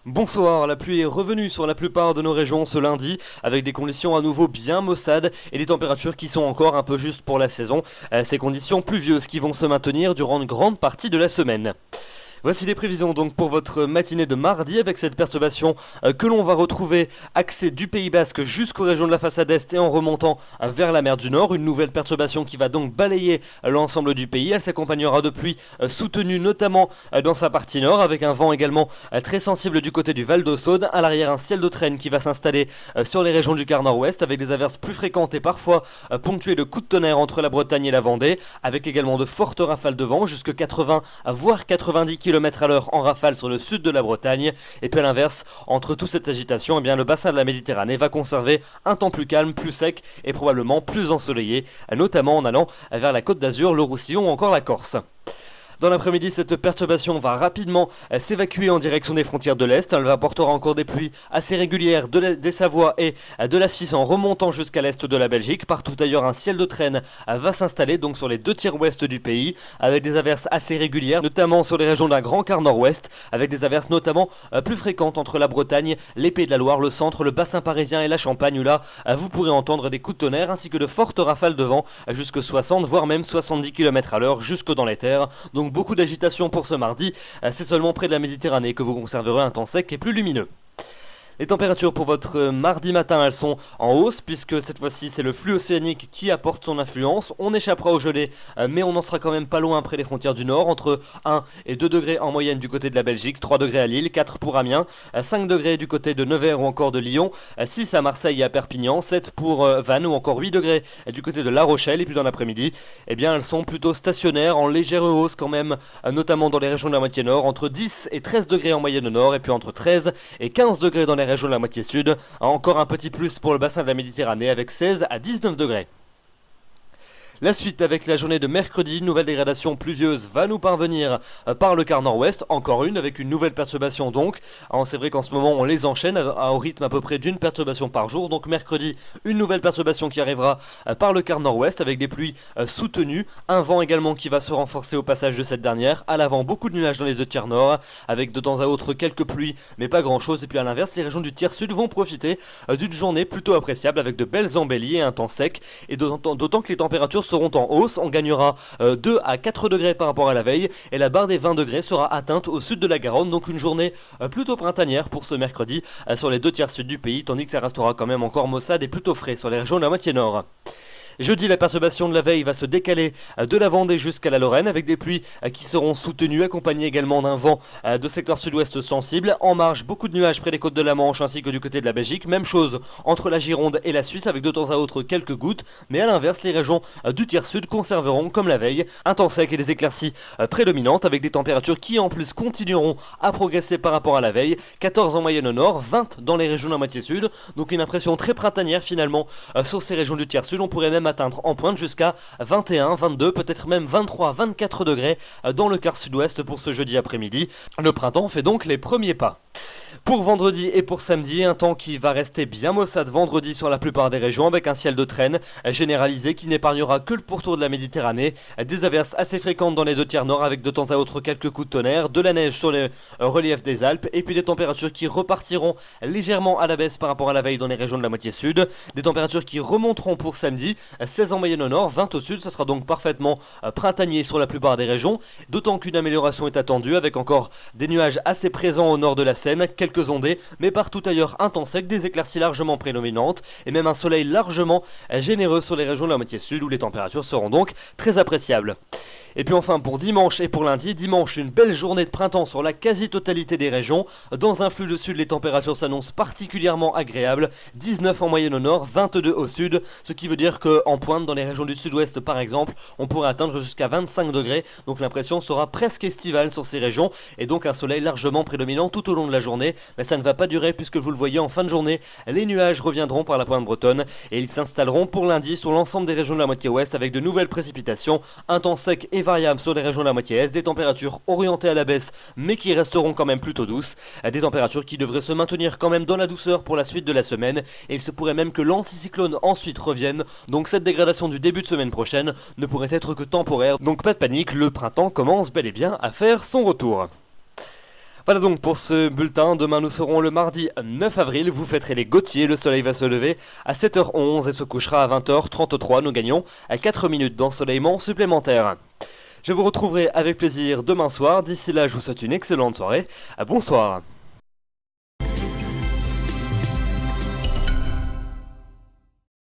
Bonsoir, la pluie est revenue sur la plupart de nos régions ce lundi, avec des conditions à nouveau bien maussades et des températures qui sont encore un peu justes pour la saison. Ces conditions pluvieuses qui vont se maintenir durant une grande partie de la semaine. Voici les prévisions donc pour votre matinée de mardi avec cette perturbation que l'on va retrouver axée du Pays Basque jusqu'aux régions de la façade Est et en remontant vers la mer du Nord. Une nouvelle perturbation qui va donc balayer l'ensemble du pays. Elle s'accompagnera de pluies soutenues notamment dans sa partie nord avec un vent également très sensible du côté du Val d'Eau-Saude. À l'arrière, un ciel de traîne qui va s'installer sur les régions du quart nord-ouest avec des averses plus fréquentes et parfois ponctuées de coups de tonnerre entre la Bretagne et la Vendée, avec également de fortes rafales de vent jusqu'à 80 voire 90 km à l'heure en rafale sur le sud de la Bretagne. Et puis à l'inverse, entre toute cette agitation, le bassin de la Méditerranée va conserver un temps plus calme, plus sec et probablement plus ensoleillé, notamment en allant vers la Côte d'Azur, le Roussillon ou encore la Corse. Dans l'après-midi, cette perturbation va rapidement s'évacuer en direction des frontières de l'Est. Elle apportera encore des pluies assez régulières des Savoies et de la Suisse en remontant jusqu'à l'Est de la Belgique. Partout ailleurs, un ciel de traîne va s'installer donc sur les deux tiers ouest du pays avec des averses assez régulières, notamment sur les régions d'un grand quart nord-ouest, avec des averses notamment plus fréquentes entre la Bretagne, les Pays de la Loire, le centre, le bassin parisien et la Champagne où là, vous pourrez entendre des coups de tonnerre ainsi que de fortes rafales de vent jusqu'à 60 voire même 70 km à l'heure jusque dans les terres. Donc beaucoup d'agitation pour ce mardi, c'est seulement près de la Méditerranée que vous conserverez un temps sec et plus lumineux. Les températures pour votre mardi matin, elles sont en hausse puisque cette fois-ci c'est le flux océanique qui apporte son influence. On échappera au gelé mais on en sera quand même pas loin près des frontières du nord, entre 1 et 2 degrés en moyenne du côté de la Belgique, 3 degrés à Lille, 4 pour Amiens, 5 degrés du côté de Nevers ou encore de Lyon, 6 à Marseille et à Perpignan, 7 pour Vannes ou encore 8 degrés du côté de La Rochelle. Et puis dans l'après-midi, elles sont plutôt stationnaires, en légère hausse quand même, notamment dans les régions de la moitié nord, entre 10 et 13 degrés en moyenne au nord et puis entre 13 et 15 degrés dans les régions de la moitié sud, encore un petit plus pour le bassin de la Méditerranée avec 16 à 19 degrés. La suite avec la journée de mercredi, une nouvelle dégradation pluvieuse va nous parvenir par le quart nord-ouest, encore une avec une nouvelle perturbation donc. C'est vrai qu'en ce moment on les enchaîne au rythme à peu près d'une perturbation par jour, donc mercredi une nouvelle perturbation qui arrivera par le quart nord-ouest avec des pluies soutenues, un vent également qui va se renforcer au passage de cette dernière, à l'avant beaucoup de nuages dans les deux tiers nord avec de temps à autre quelques pluies mais pas grand chose, et puis à l'inverse les régions du tiers sud vont profiter d'une journée plutôt appréciable avec de belles embellies et un temps sec, et d'autant que les températures seront en hausse. On gagnera 2 à 4 degrés par rapport à la veille et la barre des 20 degrés sera atteinte au sud de la Garonne, donc une journée plutôt printanière pour ce mercredi sur les deux tiers sud du pays, tandis que ça restera quand même encore maussade et plutôt frais sur les régions de la moitié nord. Jeudi, la perturbation de la veille va se décaler de la Vendée jusqu'à la Lorraine avec des pluies qui seront soutenues, accompagnées également d'un vent de secteur sud-ouest sensible. En marge, beaucoup de nuages près des côtes de la Manche ainsi que du côté de la Belgique. Même chose entre la Gironde et la Suisse avec de temps à autre quelques gouttes. Mais à l'inverse, les régions du tiers sud conserveront, comme la veille, un temps sec et des éclaircies prédominantes avec des températures qui en plus continueront à progresser par rapport à la veille. 14 en moyenne au nord, 20 dans les régions de la moitié sud. Donc une impression très printanière finalement sur ces régions du tiers sud. On pourrait même atteindre en pointe jusqu'à 21, 22, peut-être même 23, 24 degrés dans le quart sud-ouest pour ce jeudi après-midi. Le printemps fait donc les premiers pas. Pour vendredi et pour samedi, un temps qui va rester bien maussade vendredi sur la plupart des régions avec un ciel de traîne généralisé qui n'épargnera que le pourtour de la Méditerranée. Des averses assez fréquentes dans les deux tiers nord avec de temps à autre quelques coups de tonnerre, de la neige sur les reliefs des Alpes et puis des températures qui repartiront légèrement à la baisse par rapport à la veille dans les régions de la moitié sud. Des températures qui remonteront pour samedi, 16 en moyenne au nord, 20 au sud, ce sera donc parfaitement printanier sur la plupart des régions, d'autant qu'une amélioration est attendue avec encore des nuages assez présents au nord de la Seine, quelques ondées, mais partout ailleurs un temps sec, des éclaircies largement prédominantes et même un soleil largement généreux sur les régions de la moitié sud où les températures seront donc très appréciables. Et puis enfin pour dimanche et pour lundi, dimanche une belle journée de printemps sur la quasi-totalité des régions. Dans un flux de sud, les températures s'annoncent particulièrement agréables, 19 en moyenne au nord, 22 au sud, ce qui veut dire qu'en pointe dans les régions du sud-ouest par exemple, on pourrait atteindre jusqu'à 25 degrés, donc l'impression sera presque estivale sur ces régions et donc un soleil largement prédominant tout au long de la journée, mais ça ne va pas durer puisque vous le voyez en fin de journée, les nuages reviendront par la pointe bretonne et ils s'installeront pour lundi sur l'ensemble des régions de la moitié ouest avec de nouvelles précipitations, un temps sec et variables sur les régions de la moitié est, des températures orientées à la baisse mais qui resteront quand même plutôt douces, des températures qui devraient se maintenir quand même dans la douceur pour la suite de la semaine et il se pourrait même que l'anticyclone ensuite revienne, donc cette dégradation du début de semaine prochaine ne pourrait être que temporaire, donc pas de panique, le printemps commence bel et bien à faire son retour. Voilà donc pour ce bulletin, demain nous serons le mardi 9 avril, vous fêterez les Gautier, le soleil va se lever à 7h11 et se couchera à 20h33, nous gagnons à 4 minutes d'ensoleillement supplémentaire. Je vous retrouverai avec plaisir demain soir, d'ici là je vous souhaite une excellente soirée, bonsoir.